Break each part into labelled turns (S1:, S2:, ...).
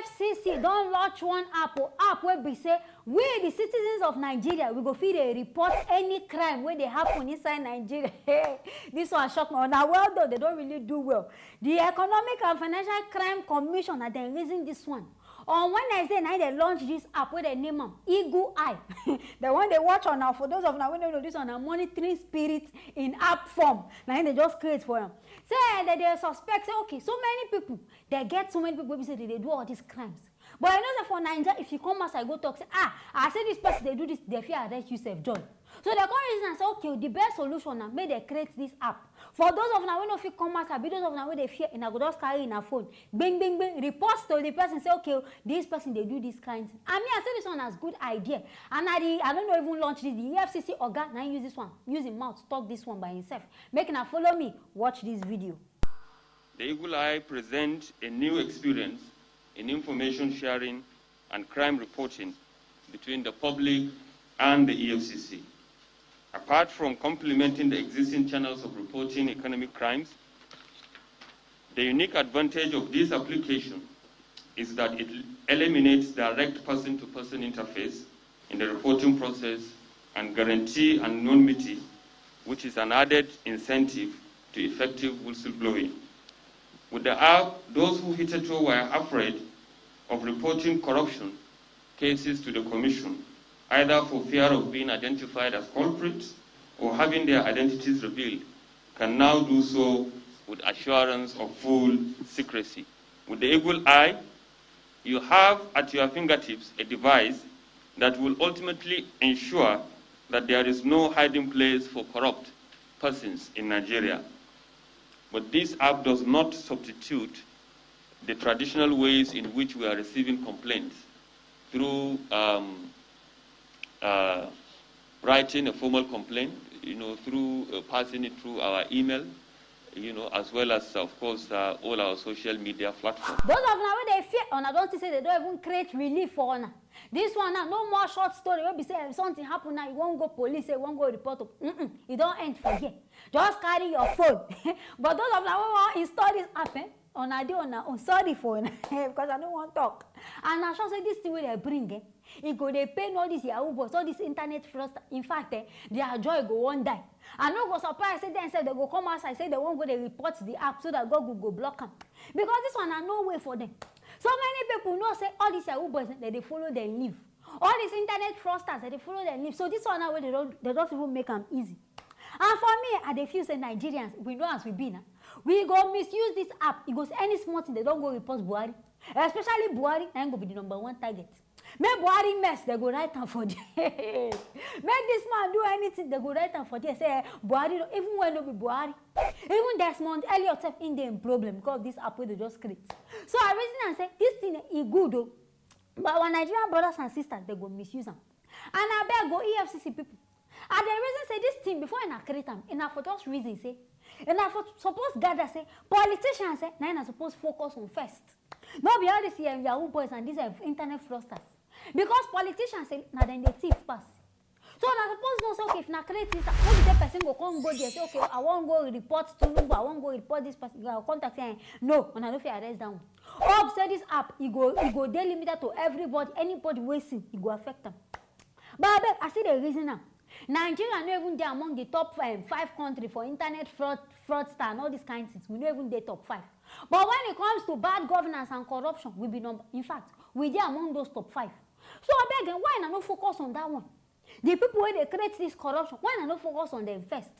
S1: EFCC don't launch one app where we say we the citizens of Nigeria we go fit dey report any crime wey dey happen inside Nigeria. This one shock me. Now well done, they don't really do well. The Economic and Financial Crime Commission na dem reason this one. On Wednesday night they launch this app where they name am Eagle Eye. The one they watch on now, for those of now we don't know this one, a monitoring spirit in app form. Now they just create for them. Say that they suspect, say okay, so many people, they get so many people who say they do all these crimes. But I know that for Naija, if you come outside, go talk, say, I say this person, they do this, they fear arrest you, self joy. So they come reason and say, okay, the best solution now, may they create this app. For those of now, when no fit come outside, those of now when they fear, and I go just carry in a phone, bing, bing, bing, reports to the person, say, okay, this person, they do this kind. I mean, I say this one has good idea. And I don't know even launch this, the EFCC organ, now use this one, use his mouth, talk this one by himself. Make now follow me, watch this video.
S2: The Eagle Eye presents a new experience in information sharing and crime reporting between the public and the EFCC. Apart from complementing the existing channels of reporting economic crimes, the unique advantage of this application is that it eliminates direct person-to-person interface in the reporting process and guarantee anonymity, which is an added incentive to effective whistleblowing. With the app, those who hitherto were afraid of reporting corruption cases to the Commission, either for fear of being identified as culprits or having their identities revealed, can now do so with assurance of full secrecy. With the Eagle Eye, you have at your fingertips a device that will ultimately ensure that there is no hiding place for corrupt persons in Nigeria. But this app does not substitute the traditional ways in which we are receiving complaints through writing a formal complaint, through passing it through our email, as well as, of course, all our social media platforms.
S1: Those of now when they fear, and I don't say they don't even create relief for now. This one now, no more short story. Where be say if something happen now, you won't go police, you won't go report. You don't end for here. Just carry your phone. But those of now when want install this app, on a day on our own, sorry for because I don't want to talk. And I shall say this thing where they bring it go they pay all this Yahoo boys, all this internet fraud. In fact, their joy go one die. I no go surprise say they go come outside, say they won't go they report the app so that God will go block them. Because this one are no way for them. So many people know say all these Yahoo boys that they follow their live. All these internet fraudsters that they follow their live. So this one now they don't even make them easy. And for me, I feel say Nigerians, we know as we be now. We go misuse this app. It goes any small thing, they don't go report Buhari. Especially Buhari, then go be the #1 target. Make Buhari mess, they go write down for there. Make this man do anything, they go write down for there. Say Buhari, even when no be Buhari, even Desmond Elliot self in them problem because this app they just create. So I reason and say this thing is good though, but our Nigerian brothers and sisters they go misuse them. And I beg go EFCC people. And the reason say this thing before I create them, enough for just reason say. And I suppose gather say politicians say now I suppose focus on first. Not be all these Yahoo boys and these internet fraudsters. Because politicians say now then they thief pass. So I suppose no say okay if na create this, when the person go come go there say okay I won't go report to Lumba, I won't go report this person, you contact saying no, and I don't feel arrest down. Or say this app it go delimited to everybody, anybody wasting it go affect them. But I see the reason now. Nigeria no even there among the top 5 countries for internet fraudster and all these kinds of things. We no even there top 5. But when it comes to bad governance and corruption, we be number. In fact, we there among those top 5. So I beg, why not focus on that one? The people where they create this corruption, why not focus on them first?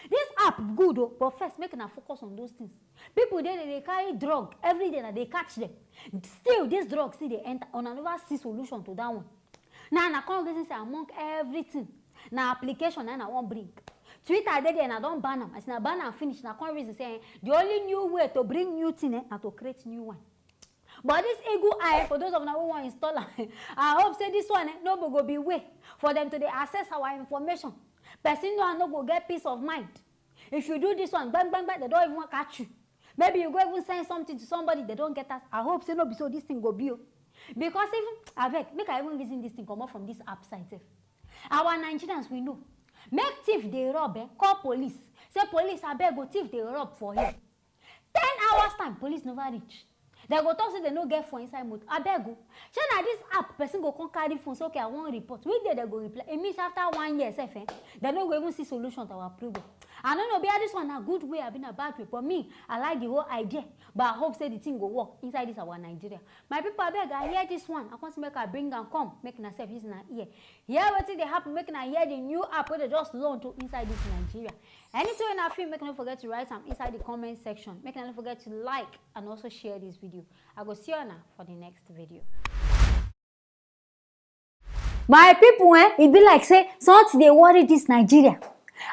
S1: This app good though, but first make them focus on those things. People there they carry drug every day that they catch them. Still, this drug see they enter on another see solution to that one. Now I can't say among everything. Now application and I won't bring. Twitter there and I don't ban them. As I ban and finish, now can't reason saying the only new way to bring new thing and to create new one. But this Eagle Eye, for those of now who want to install, I hope say this one no go be way for them to they access our information. Person no go get peace of mind. If you do this one, bang bang bang, they don't even catch you. Maybe you go even send something to somebody, they don't get that. I hope say no be so this thing go be. Because even make I even reason this thing come up from this app site. Our Nigerians we know. Make thief they rob, call police. Say police I beg go thief they rob for him. 10 hours time, police never reach. They go talk say they no get phone inside motor. Abeg go. Shey na this app person go come carry phone say okay I wan report. Which day they go reply? It means after 1 year sef they no go even see solution to our problem. I don't know be this one a good way I been a bad way. But me, I like the whole idea. But I hope say the thing go work inside this our Nigeria. My people abeg I hear this one. I want to make I bring and come make na self use na ear. Hear wetin dey happen make na hear the new app wey they just launch to inside this Nigeria. Anything when I feel, make no forget to write some inside the comment section. Make no forget to like and also share this video. I go see you now for the next video. My people, it be like say something they worry this Nigeria.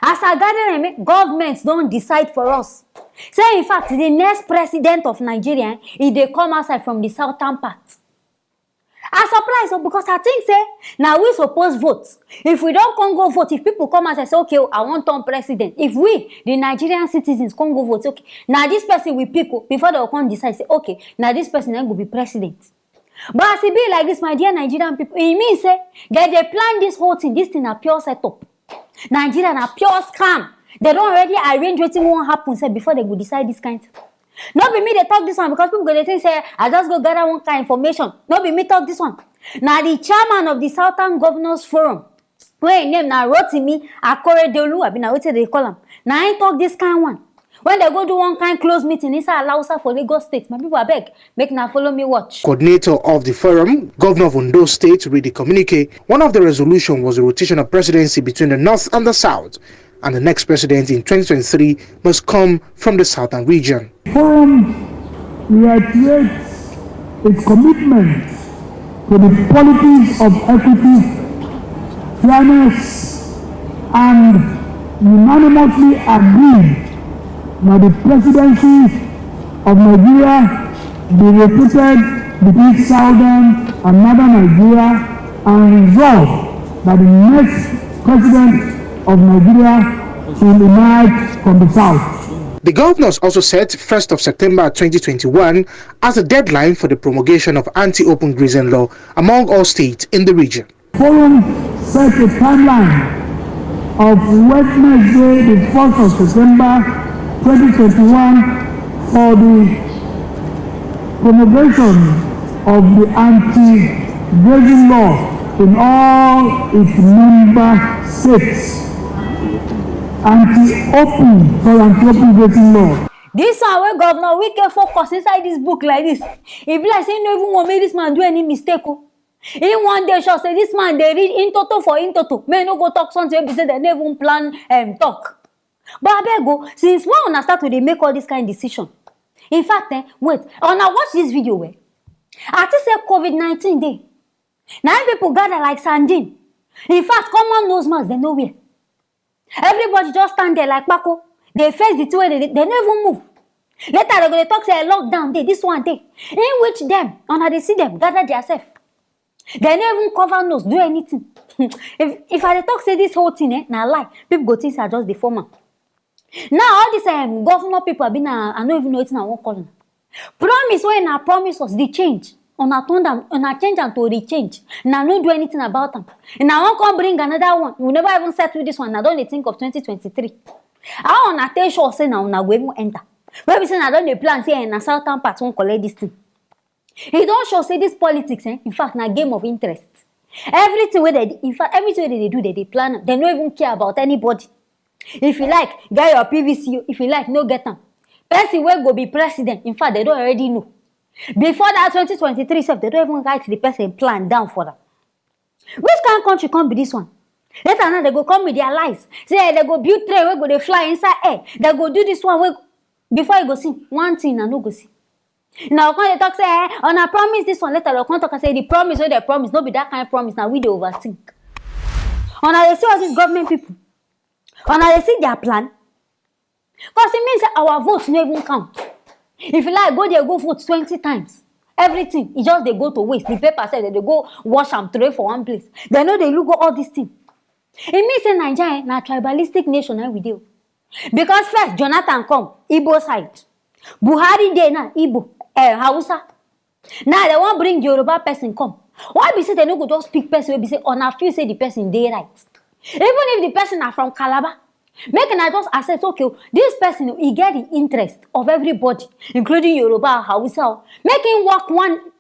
S1: As I gather them, governments don't decide for us. Say in fact, the next president of Nigeria, if they come outside from the southern part. I surprised because I think say now we suppose vote. If we don't come go vote, if people come and say okay, I want turn president. If we, the Nigerian citizens, come go vote, okay, now this person we pick before they come decide say okay, now this person then go be president. But as it be like this, my dear Nigerian people, it means say they plan this whole thing. This thing a pure setup. Nigeria a pure scam. They don't already arrange what won't happen say before they go decide this kind. Not be me they talk this one because people go they think say I just go gather one kind of information. Not be me talk this one. Now the chairman of the Southern Governors Forum, where name now Rotimi Akoredolu, I been now what they call him. Now I talk this kind one. When they go do one kind close meeting inside Lausa for Lagos State, my people I beg, make now follow me watch.
S3: Coordinator of the forum, Governor of Ondo State, read the communique. One of the resolutions was the rotation of presidency between the North and the South, and the next president in 2023 must come from the Southern region.
S4: The forum reiterates its commitment to the policies of equity, fairness, and unanimously agreed that the presidency of Nigeria be rotated between Southern and Northern Nigeria, and resolve that the next president of Nigeria will emerge from the South.
S3: The governors also set 1st of September 2021 as a deadline for the promulgation of anti-open grazing law among all states in the region.
S4: The forum set a timeline of Wednesday, the 1st of September 2021 for the promulgation of the anti-grazing law in all its member states. Anti-open grazing law.
S1: This one where Governor Wike focus inside this book like this. It be like saying no even want make this man do any mistake. In one day shall say this man they read in toto for in toto. May no go talk something be say they never even plan talk. But I beg go, since when I start to they make all this kind of decision. In fact, wait, when I watch this video where I think say COVID-19 day. Now people gather like sardine. In fact, common nose mask they nowhere. Everybody just stand there like Pako. They face the two way they never move. Later they go talk say lockdown day, this one day. In which them, and they see them gather themselves. They never even cover nose, do anything. if I talk say this whole thing, na lie. People go think are just the former. Now all this governor people have been I don't even know it's not one calling. Promise when I promise us the change. On a turn them, on a change them to rechange. Now don't do anything about them. And I won't come bring another one. We never even settle this one. I don't think of 2023. I want to tell sure say now we even enter. When we say I don't plan say in a southern part won't collect this thing. He don't show say this politics. In fact, na game of interest. Everything where they, in fact, everything they do, they plan. They don't even care about anybody. If you like, get your PVC. If you like, no get them. Person will go be president. In fact, they don't already know. Before that 2023 self, they don't even write the person plan down for them. Which kind of country can't be this one? Later now they go come with their lies. Say they go build train, we go they fly inside air. They go do this one. Before you go see one thing and no go see. Now when they talk say, on I promise this one. Later they come talk and say the promise where they promise, not be that kind of promise. Now we they overthink. On they see all these government people. On they see their plan. Because it means that our votes no even count. If you like, go there, go vote 20 times. Everything, it just they go to waste. The paper said that they go wash and throw for one place. They know they look at all these things. It means in Nigeria, na tribalistic nation we do. Because first, Jonathan come, Igbo side. Buhari day na Igbo, Hausa. Now they won't bring Yoruba person come. Why be say they no go just pick person? We be say on a few say the person they right. Even if the person are from Calabar, Make una just accept, okay, this person, he get the interest of everybody, including Yoruba, Hausa. Make him work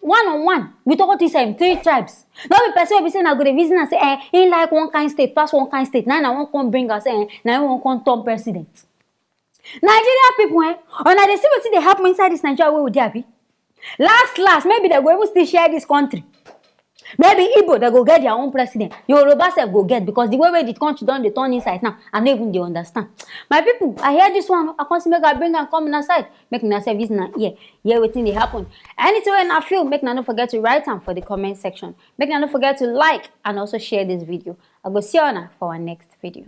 S1: one-on-one with all these 3 tribes. Not be person will be saying, I go to visit and say, he like one kind state, pass one kind state. Now I won't come bring us, now I won't come turn president. Nigeria people, and they see what they happen inside this Nigeria, where would they be? Last, maybe they go even still share this country. Maybe Igbo, they go get their own president. Yoruba self go get, because the way the country done, they turn inside now, and not even they understand. My people, I hear this one, I can't see make I bring and come inside. Make na service na here waiting they happen. Anything when I feel, make na don't forget to write them for the comment section. Make na don't forget to like and also share this video. I go see you on for our next video.